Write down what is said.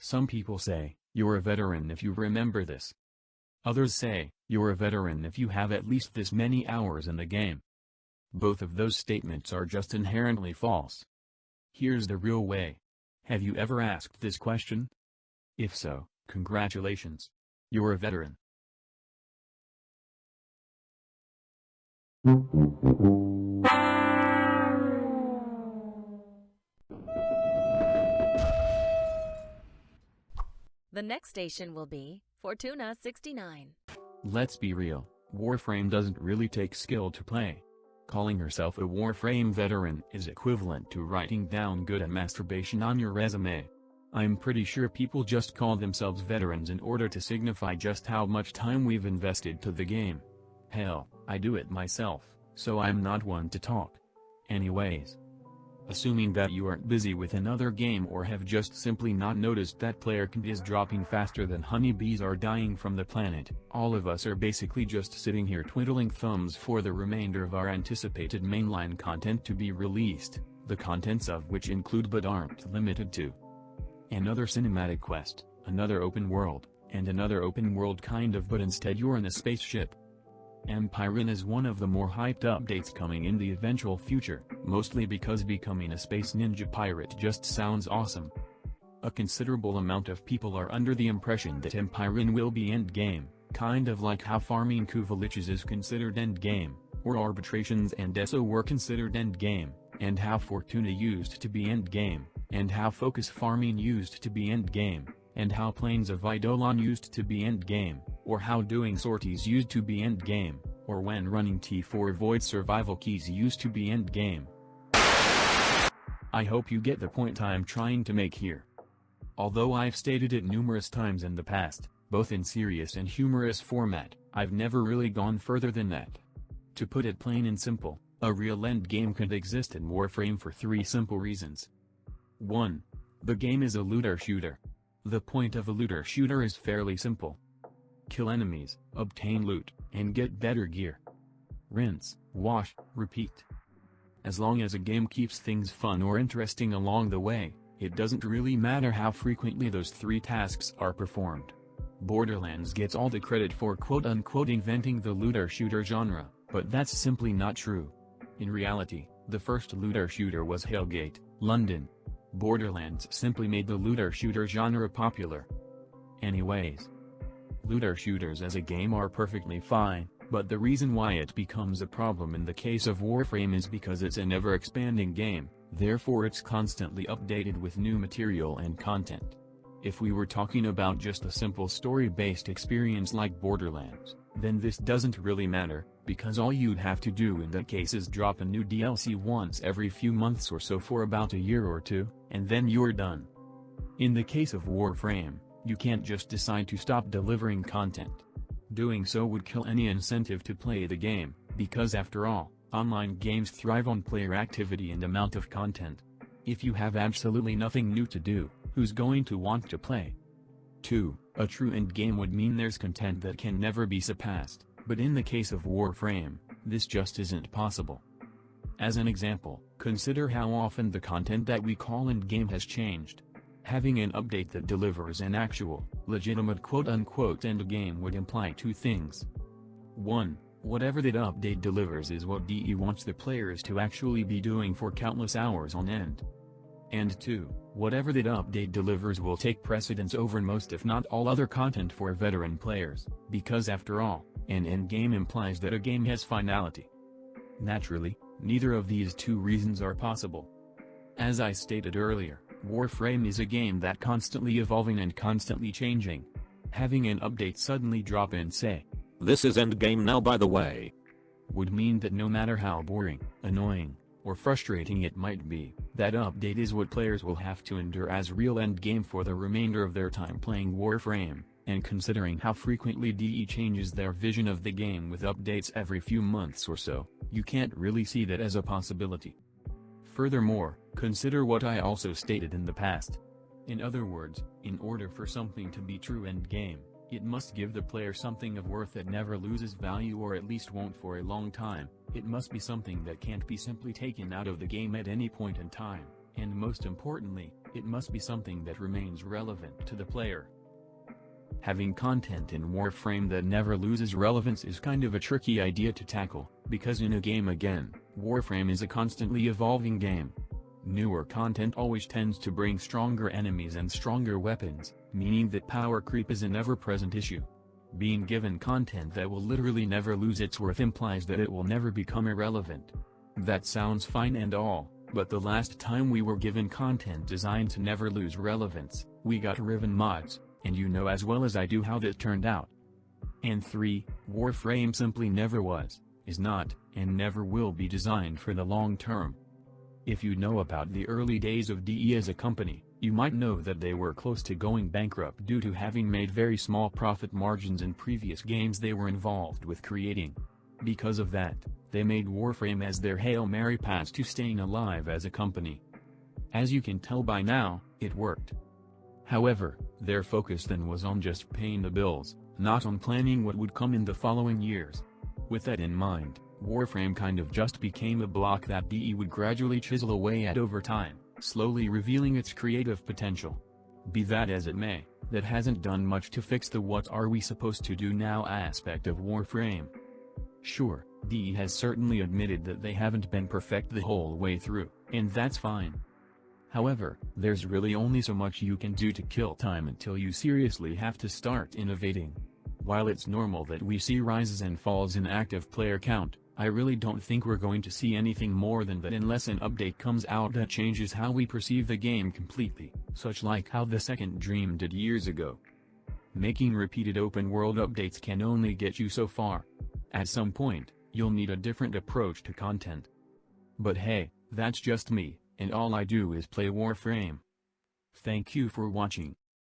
Some people say, you're a veteran if you remember this. Others say, you're a veteran if you have at least this many hours in the game. Both of those statements are just inherently false. Here's the real way. Have you ever asked this question? If so, congratulations. You're a veteran. The next station will be Fortuna 69. Let's be real, Warframe doesn't really take skill to play. Calling yourself a Warframe veteran is equivalent to writing down good at masturbation on your resume. I'm pretty sure people just call themselves veterans in order to signify just how much time we've invested to the game. Hell, I do it myself, so I'm not one to talk. Anyways. Assuming that you aren't busy with another game or have just simply not noticed that player count is dropping faster than honeybees are dying from the planet, all of us are basically just sitting here twiddling thumbs for the remainder of our anticipated mainline content to be released, the contents of which include but aren't limited to another cinematic quest, another open world, and another open world kind of, but instead you're in a spaceship. Empyrean is one of the more hyped updates coming in the eventual future, mostly because becoming a space ninja pirate just sounds awesome. A considerable amount of people are under the impression that Empyrean will be endgame, kind of like how farming villages is considered endgame, or arbitrations and ESO were considered endgame, and how Fortuna used to be endgame, and how focus farming used to be endgame, and how Plains of Eidolon used to be endgame, or how doing sorties used to be endgame, or when running T4 void survival keys used to be endgame. I hope you get the point I'm trying to make here. Although I've stated it numerous times in the past, both in serious and humorous format, I've never really gone further than that. To put it plain and simple, a real endgame could exist in Warframe for 3 simple reasons. 1. The game is a looter shooter. The point of a looter shooter is fairly simple. Kill enemies, obtain loot, and get better gear. Rinse, wash, repeat. As long as a game keeps things fun or interesting along the way, it doesn't really matter how frequently those 3 tasks are performed. Borderlands gets all the credit for quote-unquote inventing the looter shooter genre, but that's simply not true. In reality, the first looter shooter was Hellgate, London. Borderlands simply made the looter shooter genre popular. Anyways. Looter shooters as a game are perfectly fine, but the reason why it becomes a problem in the case of Warframe is because it's an ever-expanding game, therefore it's constantly updated with new material and content. If we were talking about just a simple story-based experience like Borderlands, then this doesn't really matter, because all you'd have to do in that case is drop a new DLC once every few months or so for about a year or two, and then you're done. In the case of Warframe, you can't just decide to stop delivering content. Doing so would kill any incentive to play the game, because after all, online games thrive on player activity and amount of content. If you have absolutely nothing new to do, who's going to want to play? 2. A true endgame would mean there's content that can never be surpassed, but in the case of Warframe, this just isn't possible. As an example, consider how often the content that we call endgame has changed. Having an update that delivers an actual, legitimate quote-unquote endgame would imply 2 things. 1. Whatever that update delivers is what DE wants the players to actually be doing for countless hours on end. And 2. Whatever that update delivers will take precedence over most if not all other content for veteran players, because after all, an endgame implies that a game has finality. Naturally, neither of these 2 reasons are possible. As I stated earlier, Warframe is a game that constantly evolving and constantly changing. Having an update suddenly drop and say, "This is endgame now by the way," would mean that no matter how boring, annoying, or frustrating it might be, that update is what players will have to endure as real endgame for the remainder of their time playing Warframe, and considering how frequently DE changes their vision of the game with updates every few months or so, you can't really see that as a possibility. Furthermore, consider what I also stated in the past. In other words, in order for something to be true endgame, it must give the player something of worth that never loses value or at least won't for a long time. It must be something that can't be simply taken out of the game at any point in time, And most importantly, it must be something that remains relevant to the player. Having content in Warframe that never loses relevance is kind of a tricky idea to tackle, because in a game again, Warframe is a constantly evolving game. Newer content always tends to bring stronger enemies and stronger weapons, meaning that power creep is an ever-present issue. Being given content that will literally never lose its worth implies that it will never become irrelevant. That sounds fine and all, but the last time we were given content designed to never lose relevance, we got Riven mods, and you know as well as I do how that turned out. And 3, Warframe simply never was, is not, and never will be designed for the long term. If you know about the early days of DE as a company, you might know that they were close to going bankrupt due to having made very small profit margins in previous games they were involved with creating. Because of that, they made Warframe as their Hail Mary pass to staying alive as a company. As you can tell by now, it worked. However, their focus then was on just paying the bills, not on planning what would come in the following years. With that in mind, Warframe kind of just became a block that DE would gradually chisel away at over time, slowly revealing its creative potential. Be that as it may, that hasn't done much to fix the what are we supposed to do now aspect of Warframe. Sure, DE has certainly admitted that they haven't been perfect the whole way through, and that's fine. However, there's really only so much you can do to kill time until you seriously have to start innovating. While it's normal that we see rises and falls in active player count, I really don't think we're going to see anything more than that unless an update comes out that changes how we perceive the game completely, such like how the Second Dream did years ago. Making repeated open world updates can only get you so far. At some point, you'll need a different approach to content. But hey, that's just me, and all I do is play Warframe. Thank you for watching.